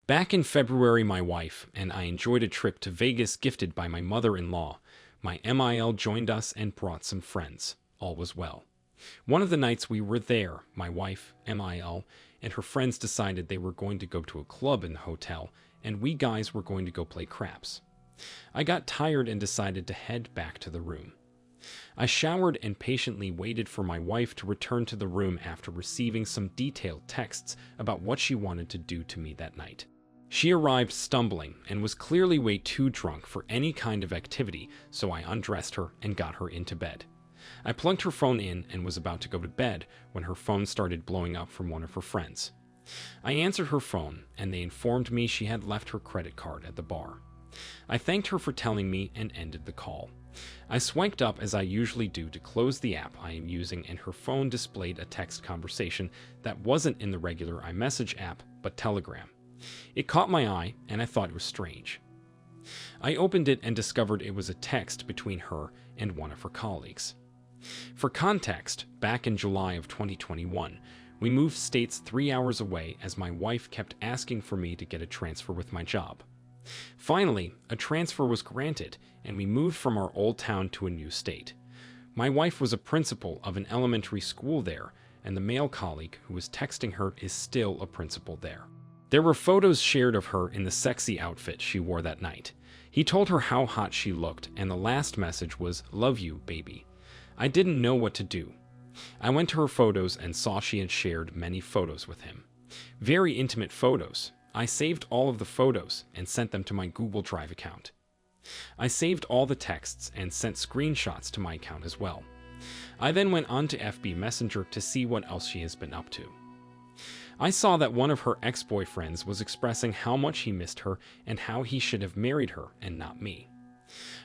Back in February, my wife and I enjoyed a trip to Vegas gifted by my mother-in-law. My MIL joined us and brought some friends. All was well. One of the nights we were there, my wife, MIL, and her friends decided they were going to go to a club in the hotel, and we guys were going to go play craps. I got tired and decided to head back to the room. I showered and patiently waited for my wife to return to the room after receiving some detailed texts about what she wanted to do to me that night. She arrived stumbling and was clearly way too drunk for any kind of activity, so I undressed her and got her into bed. I plugged her phone in and was about to go to bed when her phone started blowing up from one of her friends. I answered her phone, and they informed me she had left her credit card at the bar. I thanked her for telling me and ended the call. I swiped up as I usually do to close the app I am using, and her phone displayed a text conversation that wasn't in the regular iMessage app, but Telegram. It caught my eye, and I thought it was strange. I opened it and discovered it was a text between her and one of her colleagues. For context, back in July of 2021, we moved states 3 hours away as my wife kept asking for me to get a transfer with my job. Finally, a transfer was granted, and we moved from our old town to a new state. My wife was a principal of an elementary school there, and the male colleague who was texting her is still a principal there. There were photos shared of her in the sexy outfit she wore that night. He told her how hot she looked, and the last message was, "Love you, baby." I didn't know what to do. I went to her photos and saw she had shared many photos with him. Very intimate photos. I saved all of the photos and sent them to my Google Drive account. I saved all the texts and sent screenshots to my account as well. I then went on to FB Messenger to see what else she has been up to. I saw that one of her ex-boyfriends was expressing how much he missed her and how he should have married her and not me.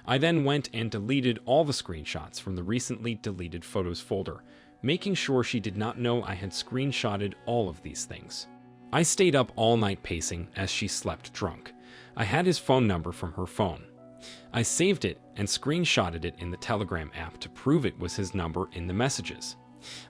I then went and deleted all the screenshots from the recently deleted photos folder, making sure she did not know I had screenshotted all of these things. I stayed up all night pacing as she slept drunk. I had his phone number from her phone. I saved it and screenshotted it in the Telegram app to prove it was his number in the messages.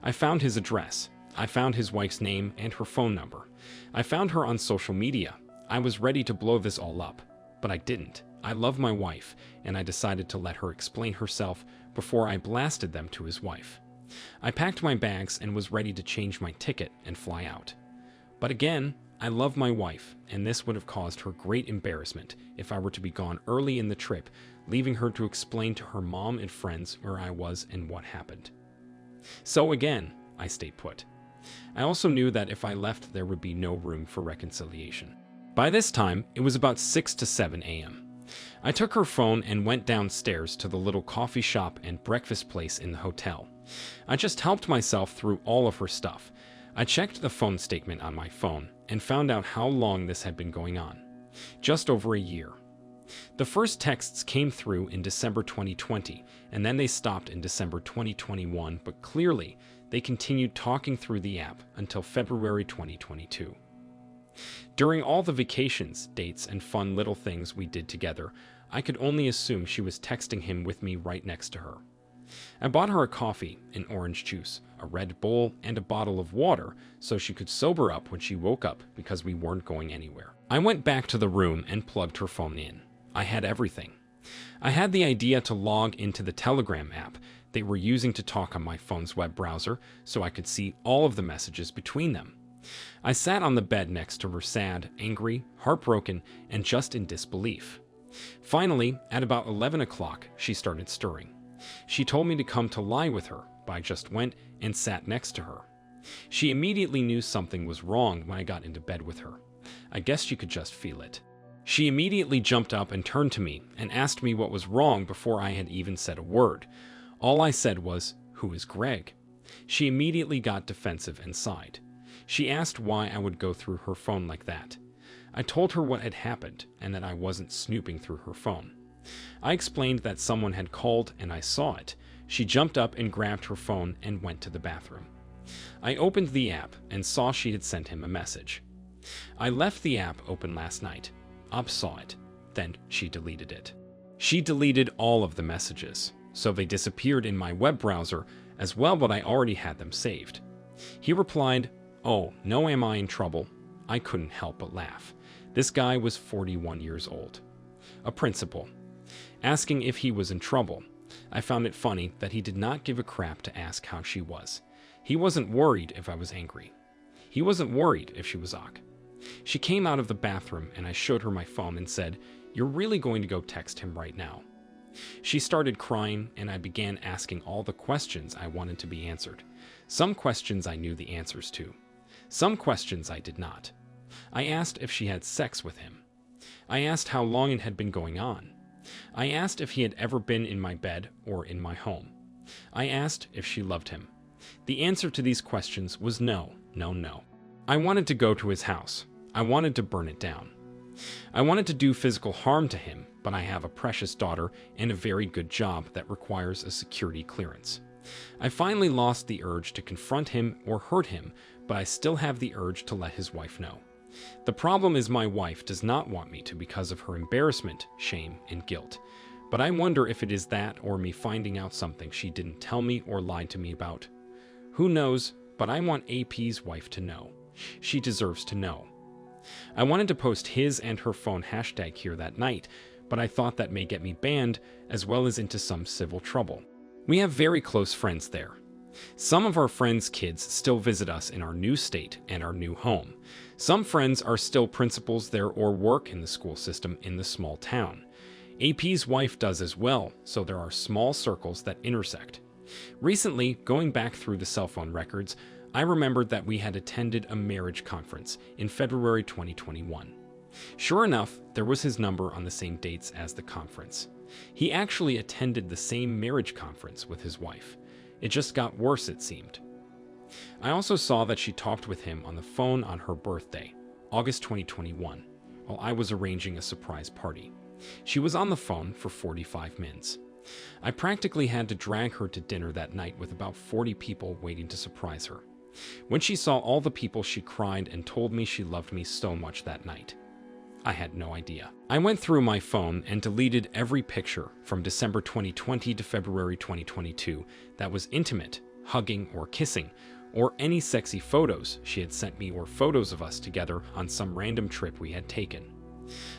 I found his address. I found his wife's name and her phone number. I found her on social media. I was ready to blow this all up, but I didn't. I love my wife, and I decided to let her explain herself before I blasted them to his wife. I packed my bags and was ready to change my ticket and fly out. But again, I love my wife, and this would have caused her great embarrassment if I were to be gone early in the trip, leaving her to explain to her mom and friends where I was and what happened. So again, I stayed put. I also knew that if I left, there would be no room for reconciliation. By this time, it was about 6 to 7 a.m. I took her phone and went downstairs to the little coffee shop and breakfast place in the hotel. I just helped myself through all of her stuff. I checked the phone statement on my phone and found out how long this had been going on. Just over a year. The first texts came through in December 2020, and then they stopped in December 2021, but clearly, they continued talking through the app until February 2022. During all the vacations, dates, and fun little things we did together, I could only assume she was texting him with me right next to her. I bought her a coffee, an orange juice, a Red Bull, and a bottle of water so she could sober up when she woke up because we weren't going anywhere. I went back to the room and plugged her phone in. I had everything. I had the idea to log into the Telegram app they were using to talk on my phone's web browser so I could see all of the messages between them. I sat on the bed next to her sad, angry, heartbroken, and just in disbelief. Finally, at about 11 o'clock, she started stirring. She told me to come to lie with her, but I just went and sat next to her. She immediately knew something was wrong when I got into bed with her. I guess she could just feel it. She immediately jumped up and turned to me and asked me what was wrong before I had even said a word. All I said was, "Who is Greg?" She immediately got defensive and sighed. She asked why I would go through her phone like that. I told her what had happened and that I wasn't snooping through her phone. I explained that someone had called and I saw it. She jumped up and grabbed her phone and went to the bathroom. I opened the app and saw she had sent him a message. I left the app open last night. Up saw it. Then she deleted it. She deleted all of the messages, so they disappeared in my web browser as well, but I already had them saved. He replied, "Oh, no, am I in trouble?" I couldn't help but laugh. This guy was 41 years old. A principal. Asking if he was in trouble. I found it funny that he did not give a crap to ask how she was. He wasn't worried if I was angry. He wasn't worried if she was awk. She came out of the bathroom and I showed her my phone and said, "You're really going to go text him right now?" She started crying and I began asking all the questions I wanted to be answered. Some questions I knew the answers to. Some questions I did not. I asked if she had sex with him. I asked how long it had been going on. I asked if he had ever been in my bed or in my home. I asked if she loved him. The answer to these questions was no, no, no. I wanted to go to his house. I wanted to burn it down. I wanted to do physical harm to him, but I have a precious daughter and a very good job that requires a security clearance. I finally lost the urge to confront him or hurt him, but I still have the urge to let his wife know. The problem is my wife does not want me to because of her embarrassment, shame, and guilt. But I wonder if it is that or me finding out something she didn't tell me or lied to me about. Who knows, but I want AP's wife to know. She deserves to know. I wanted to post his and her phone hashtag here that night, but I thought that may get me banned as well as into some civil trouble. We have very close friends there. Some of our friends' kids still visit us in our new state and our new home. Some friends are still principals there or work in the school system in the small town. AP's wife does as well, so there are small circles that intersect. Recently, going back through the cell phone records, I remembered that we had attended a marriage conference in February 2021. Sure enough, there was his number on the same dates as the conference. He actually attended the same marriage conference with his wife. It just got worse, it seemed. I also saw that she talked with him on the phone on her birthday, August 2021, while I was arranging a surprise party. She was on the phone for 45 minutes. I practically had to drag her to dinner that night with about 40 people waiting to surprise her. When she saw all the people, she cried and told me she loved me so much that night. I had no idea. I went through my phone and deleted every picture from December 2020 to February 2022 that was intimate, hugging or kissing, or any sexy photos she had sent me or photos of us together on some random trip we had taken.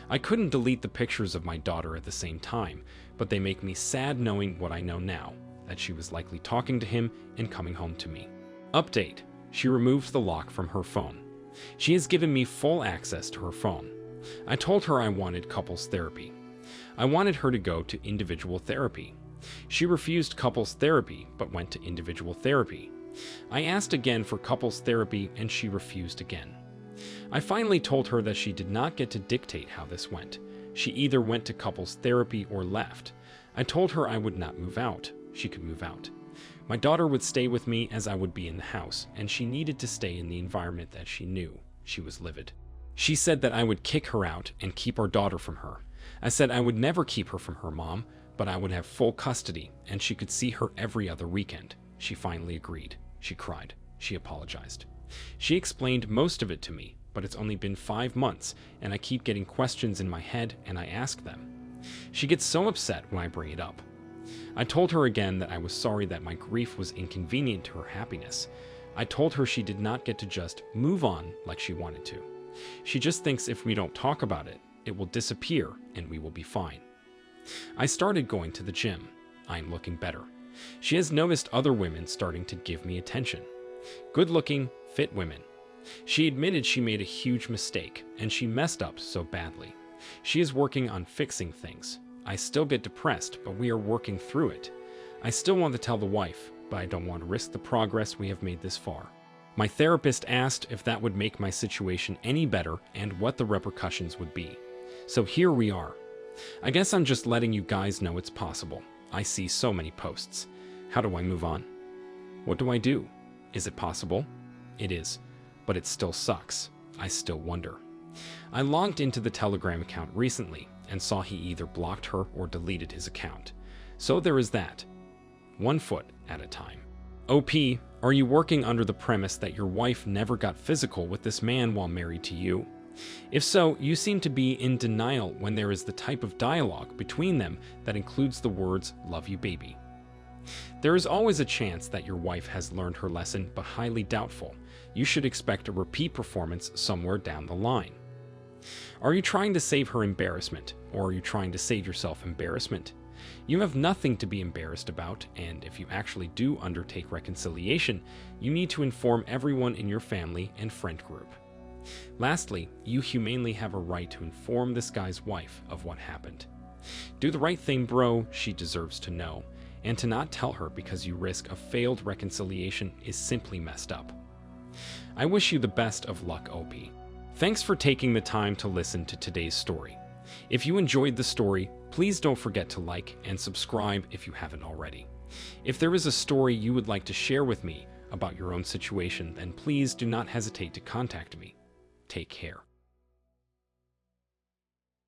I couldn't delete the pictures of my daughter at the same time, but they make me sad knowing what I know now, that she was likely talking to him and coming home to me. Update: she removed the lock from her phone. She has given me full access to her phone. I told her I wanted couples therapy. I wanted her to go to individual therapy. She refused couples therapy, but went to individual therapy. I asked again for couples therapy, and she refused again. I finally told her that she did not get to dictate how this went. She either went to couples therapy or left. I told her I would not move out. She could move out. My daughter would stay with me as I would be in the house, and she needed to stay in the environment that she knew. She was livid. She said that I would kick her out and keep our daughter from her. I said I would never keep her from her mom, but I would have full custody, and she could see her every other weekend. She finally agreed. She cried. She apologized. She explained most of it to me, but it's only been 5 months, and I keep getting questions in my head, and I ask them. She gets so upset when I bring it up. I told her again that I was sorry that my grief was inconvenient to her happiness. I told her she did not get to just move on like she wanted to. She just thinks if we don't talk about it, it will disappear and we will be fine. I started going to the gym. I am looking better. She has noticed other women starting to give me attention. Good-looking, fit women. She admitted she made a huge mistake, and she messed up so badly. She is working on fixing things. I still get depressed, but we are working through it. I still want to tell the wife, but I don't want to risk the progress we have made this far. My therapist asked if that would make my situation any better and what the repercussions would be. So here we are. I guess I'm just letting you guys know it's possible. I see so many posts. How do I move on? What do I do? Is it possible? It is, but it still sucks. I still wonder. I logged into the Telegram account recently and saw he either blocked her or deleted his account. So there is that. 1 foot at a time. OP, are you working under the premise that your wife never got physical with this man while married to you? If so, you seem to be in denial when there is the type of dialogue between them that includes the words, "love you, baby." There is always a chance that your wife has learned her lesson, but highly doubtful. You should expect a repeat performance somewhere down the line. Are you trying to save her embarrassment, or are you trying to save yourself embarrassment? You have nothing to be embarrassed about, and if you actually do undertake reconciliation, you need to inform everyone in your family and friend group. Lastly, you humanely have a right to inform this guy's wife of what happened. Do the right thing, bro. She deserves to know. And to not tell her because you risk a failed reconciliation is simply messed up. I wish you the best of luck, OP. Thanks for taking the time to listen to today's story. If you enjoyed the story, please don't forget to like and subscribe if you haven't already. If there is a story you would like to share with me about your own situation, then please do not hesitate to contact me. Take care.